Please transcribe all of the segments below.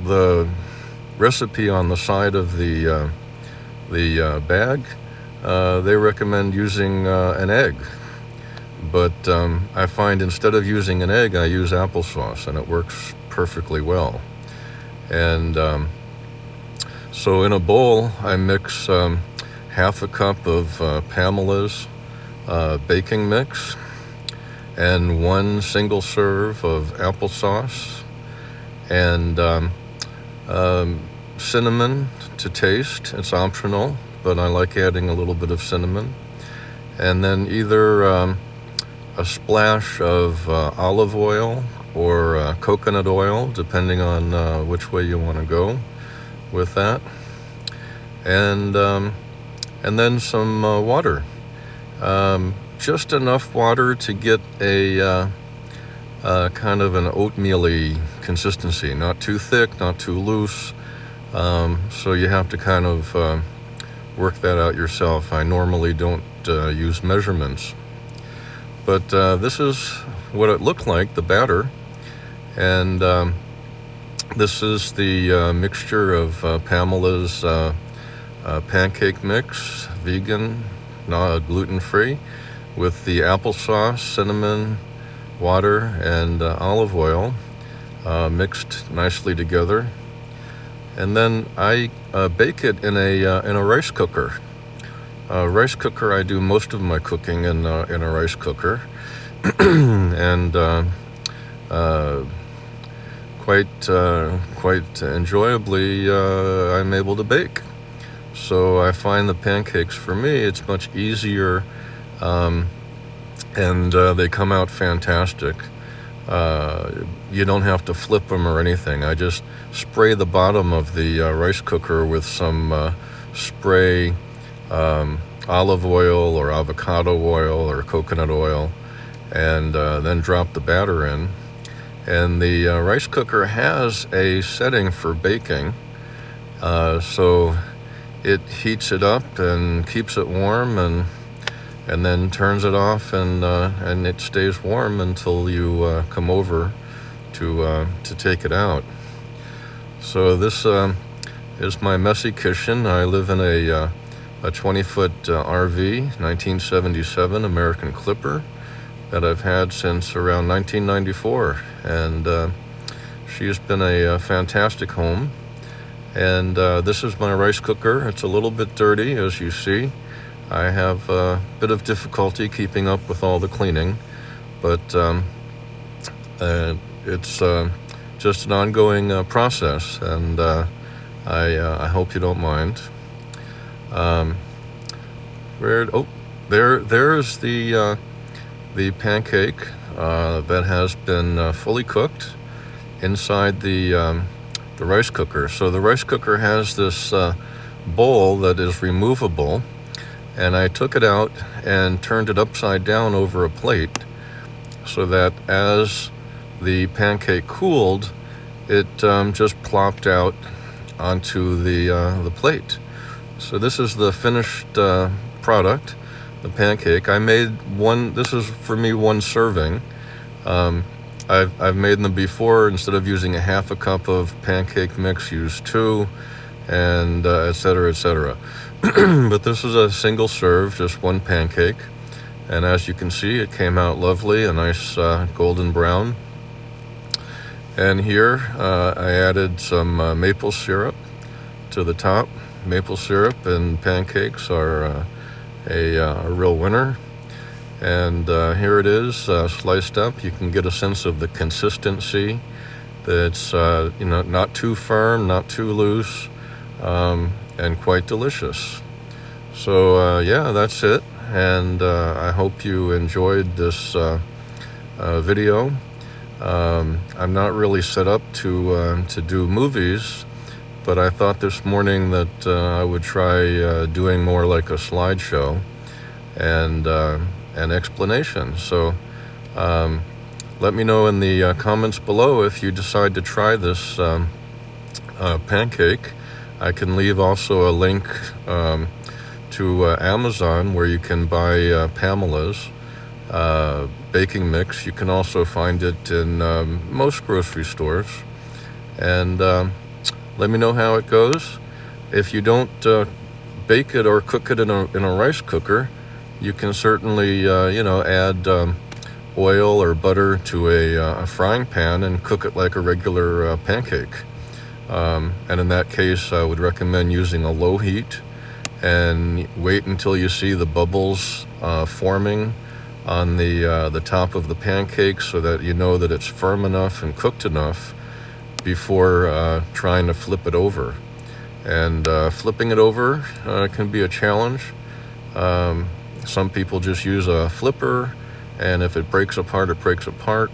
the recipe on the side of the bag, they recommend using an egg. But I find instead of using an egg, I use applesauce, and it works perfectly well. And so in a bowl, I mix half a cup of Pamela's baking mix and 1 single serve of applesauce, and cinnamon to taste. It's optional, but I like adding a little bit of cinnamon. And then either a splash of olive oil or coconut oil, depending on which way you want to go with that. And then some water. Just enough water to get a kind of an oatmeal-y consistency. Not too thick, not too loose. So you have to kind of work that out yourself. I normally don't use measurements. But this is what it looked like, the batter. And this is the mixture of Pamela's pancake mix, vegan, gluten-free, with the applesauce, cinnamon, water, and olive oil mixed nicely together. And then I bake it in a rice cooker. Rice cooker, I do most of my cooking in a rice cooker. And quite enjoyably, I'm able to bake. So I find the pancakes, for me, it's much easier, and they come out fantastic. You don't have to flip them or anything. I just spray the bottom of the rice cooker with some spray olive oil or avocado oil or coconut oil, and then drop the batter in. And the rice cooker has a setting for baking, so it heats it up and keeps it warm, and then turns it off, and it stays warm until you come over to take it out. So this is my messy kitchen. I live in a 20-foot RV, 1977 American Clipper, that I've had since around 1994, and she's been a fantastic home. And this is my rice cooker. It's a little bit dirty, as you see. I have a bit of difficulty keeping up with all the cleaning, but it's just an ongoing process, and I hope you don't mind. There's the pancake that has been fully cooked inside the rice cooker. So the rice cooker has this bowl that is removable, and I took it out and turned it upside down over a plate so that as the pancake cooled, it just plopped out onto the plate. So this is the finished product, the pancake. I made one. This is for me 1 serving. I've made them before. Instead of using a half a cup of pancake mix, use 2, and etc., etc. But this is a single serve, just 1 pancake, and as you can see, it came out lovely, a nice golden brown. And here I added some maple syrup to the top. Maple syrup and pancakes are a real winner. And here it is, sliced up. You can get a sense of the consistency. That's not too firm, not too loose, and quite delicious. So yeah, that's it. And I hope you enjoyed this video. I'm not really set up to do movies, but I thought this morning that I would try doing more like a slideshow and an explanation. So let me know in the comments below if you decide to try this pancake. I can leave also a link to Amazon where you can buy Pamela's baking mix. You can also find it in most grocery stores. And Let me know how it goes. If you don't bake it or cook it in a rice cooker, you can certainly add oil or butter to a frying pan and cook it like a regular pancake. And in that case, I would recommend using a low heat and wait until you see the bubbles forming on the top of the pancake, so that you know that it's firm enough and cooked enough before trying to flip it over. And flipping it over can be a challenge. Some people just use a flipper, and if it breaks apart, it breaks apart.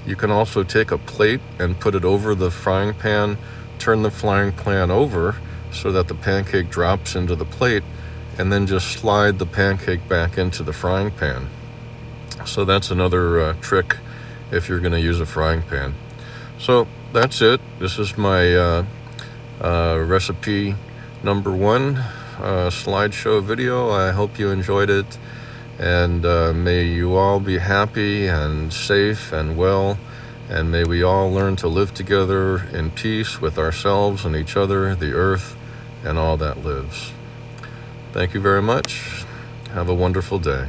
You can also take a plate and put it over the frying pan, turn the frying pan over so that the pancake drops into the plate, and then just slide the pancake back into the frying pan. So that's another trick if you're going to use a frying pan. So that's it. This is my recipe number 1 slideshow video. I hope you enjoyed it, and may you all be happy and safe and well, and may we all learn to live together in peace with ourselves and each other, the earth, and all that lives. Thank you very much. Have a wonderful day.